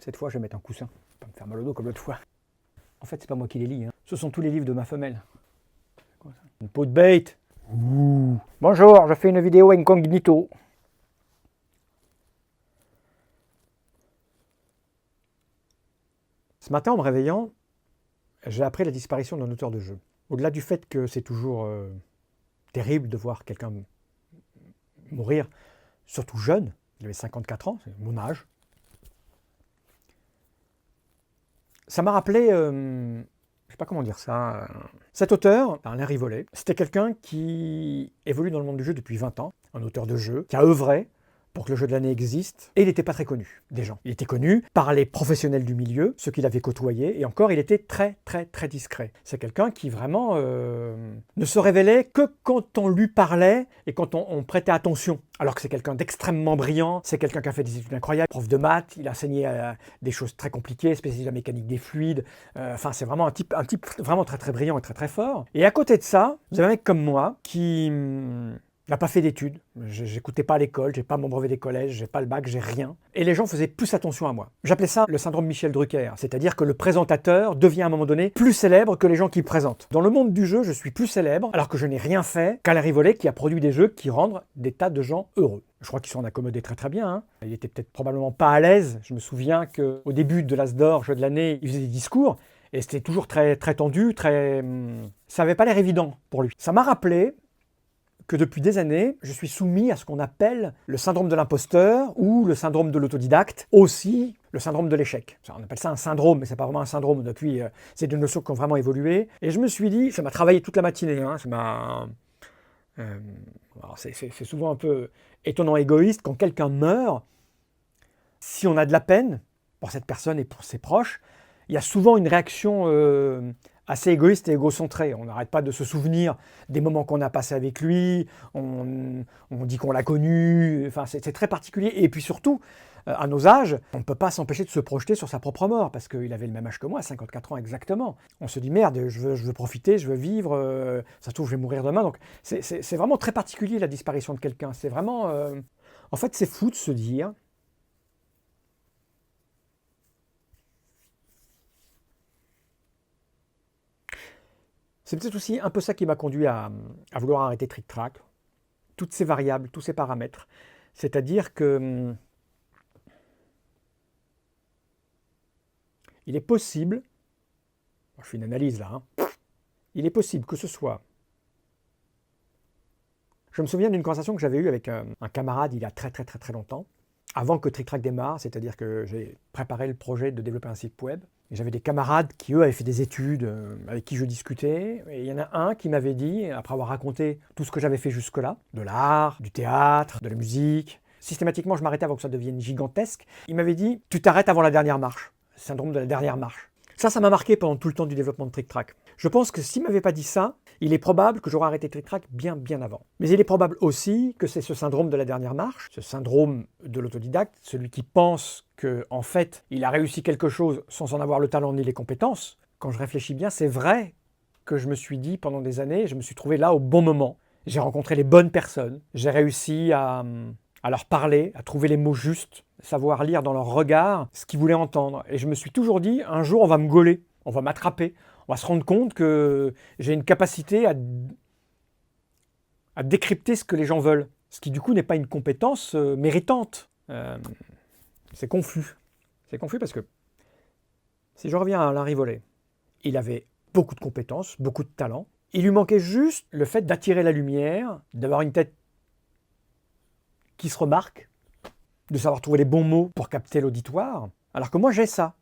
Cette fois, je vais mettre un coussin. Pas me faire mal au dos comme l'autre fois. En fait, c'est pas moi qui les lis. Hein. Ce sont tous les livres de ma femelle. Quoi, ça ? Une peau de bête. Ouh. Bonjour, je fais une vidéo incognito. Ce matin, en me réveillant, j'ai appris la disparition d'un auteur de jeu. Au-delà du fait que c'est toujours terrible de voir quelqu'un mourir, surtout jeune, il avait 54 ans, c'est mon âge. Ça m'a rappelé, je ne sais pas comment dire ça, cet auteur, Alain Rivollet, c'était quelqu'un qui évolue dans le monde du jeu depuis 20 ans, un auteur de jeu, qui a œuvré pour que le jeu de l'année existe, et il n'était pas très connu des gens. Il était connu par les professionnels du milieu, ceux qu'il avait côtoyés, et encore il était très discret. C'est quelqu'un qui vraiment ne se révélait que quand on lui parlait et quand on prêtait attention. Alors que c'est quelqu'un d'extrêmement brillant, c'est quelqu'un qui a fait des études incroyables, prof de maths, il a enseigné des choses très compliquées, spécialiste de la mécanique des fluides, enfin c'est vraiment un type vraiment très brillant et très fort. Et à côté de ça, vous avez un mec comme moi qui n'a pas fait d'études, j'écoutais pas à l'école, j'ai pas mon brevet des collèges, j'ai pas le bac, j'ai rien. Et les gens faisaient plus attention à moi. J'appelais ça le syndrome Michel Drucker, c'est-à-dire que le présentateur devient à un moment donné plus célèbre que les gens qui présentent. Dans le monde du jeu, je suis plus célèbre alors que je n'ai rien fait qu'Alain Rivollet qui a produit des jeux qui rendent des tas de gens heureux. Je crois qu'ils s'en accommodaient très bien. Hein. Il était peut-être probablement pas à l'aise. Je me souviens qu'au début de l'As d'Or, jeu de l'année, il faisait des discours et c'était toujours très tendu, ça n'avait pas l'air évident pour lui. Ça m'a rappelé que depuis des années, je suis soumis à ce qu'on appelle le syndrome de l'imposteur ou le syndrome de l'autodidacte, aussi le syndrome de l'échec. On appelle ça un syndrome, mais c'est pas vraiment un syndrome. Depuis, c'est des notions qui ont vraiment évolué. Et je me suis dit, ça m'a travaillé toute la matinée. Hein, c'est souvent un peu étonnant, égoïste, quand quelqu'un meurt, si on a de la peine pour cette personne et pour ses proches, il y a souvent une réaction assez égoïste et égocentré. On n'arrête pas de se souvenir des moments qu'on a passés avec lui, on dit qu'on l'a connu, enfin, c'est très particulier. Et puis surtout, à nos âges, on ne peut pas s'empêcher de se projeter sur sa propre mort, parce qu'il avait le même âge que moi, 54 ans exactement. On se dit, merde, je veux profiter, je veux vivre, ça se trouve, je vais mourir demain. Donc c'est vraiment très particulier la disparition de quelqu'un. C'est vraiment... En fait, c'est fou de se dire... C'est peut-être aussi un peu ça qui m'a conduit à vouloir arrêter Trick Track. Toutes ces variables, tous ces paramètres. C'est-à-dire que il est possible, je fais une analyse là, hein, il est possible que ce soit... Je me souviens d'une conversation que j'avais eue avec un camarade il y a très longtemps, avant que Trick Track démarre, c'est-à-dire que j'ai préparé le projet de développer un site web. Et j'avais des camarades qui, eux, avaient fait des études, avec qui je discutais. Et il y en a un qui m'avait dit, après avoir raconté tout ce que j'avais fait jusque-là, de l'art, du théâtre, de la musique, systématiquement, je m'arrêtais avant que ça devienne gigantesque. Il m'avait dit, tu t'arrêtes avant la dernière marche. Syndrome de la dernière marche. Ça m'a marqué pendant tout le temps du développement de Trick Track. Je pense que s'il ne m'avait pas dit ça, il est probable que j'aurais arrêté Trick Track bien avant. Mais il est probable aussi que c'est ce syndrome de la dernière marche, ce syndrome de l'autodidacte, celui qui pense qu'en fait, il a réussi quelque chose sans en avoir le talent ni les compétences. Quand je réfléchis bien, c'est vrai que je me suis dit pendant des années, je me suis trouvé là au bon moment. J'ai rencontré les bonnes personnes, j'ai réussi à leur parler, à trouver les mots justes, savoir lire dans leur regard ce qu'ils voulaient entendre. Et je me suis toujours dit, un jour on va me gauler, on va m'attraper, on va se rendre compte que j'ai une capacité à décrypter ce que les gens veulent. Ce qui du coup n'est pas une compétence méritante. C'est confus. C'est confus parce que si je reviens à Alain Rivollet, il avait beaucoup de compétences, beaucoup de talent. Il lui manquait juste le fait d'attirer la lumière, d'avoir une tête qui se remarque, de savoir trouver les bons mots pour capter l'auditoire. Alors que moi, j'ai ça.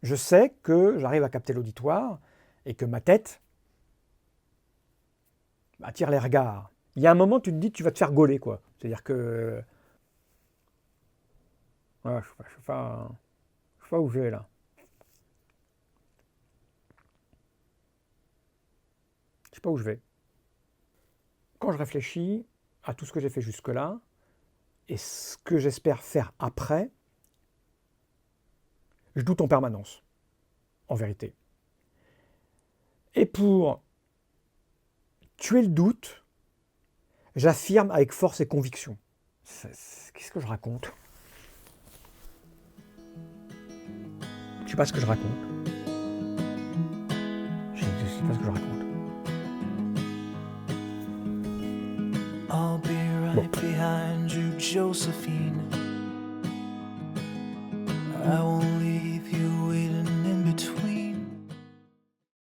Je sais que j'arrive à capter l'auditoire et que ma tête attire les regards. Il y a un moment, tu te dis, tu vas te faire gauler, quoi. C'est-à-dire que... Ouais, je sais pas où je vais, là. Je sais pas où je vais. Quand je réfléchis à tout ce que j'ai fait jusque-là, et ce que j'espère faire après, je doute en permanence, en vérité. Et pour tuer le doute, j'affirme avec force et conviction. Qu'est-ce que je raconte ? sais pas ce que je raconte. Je sais pas ce que je raconte. I'll be right behind you, Josephine. I won't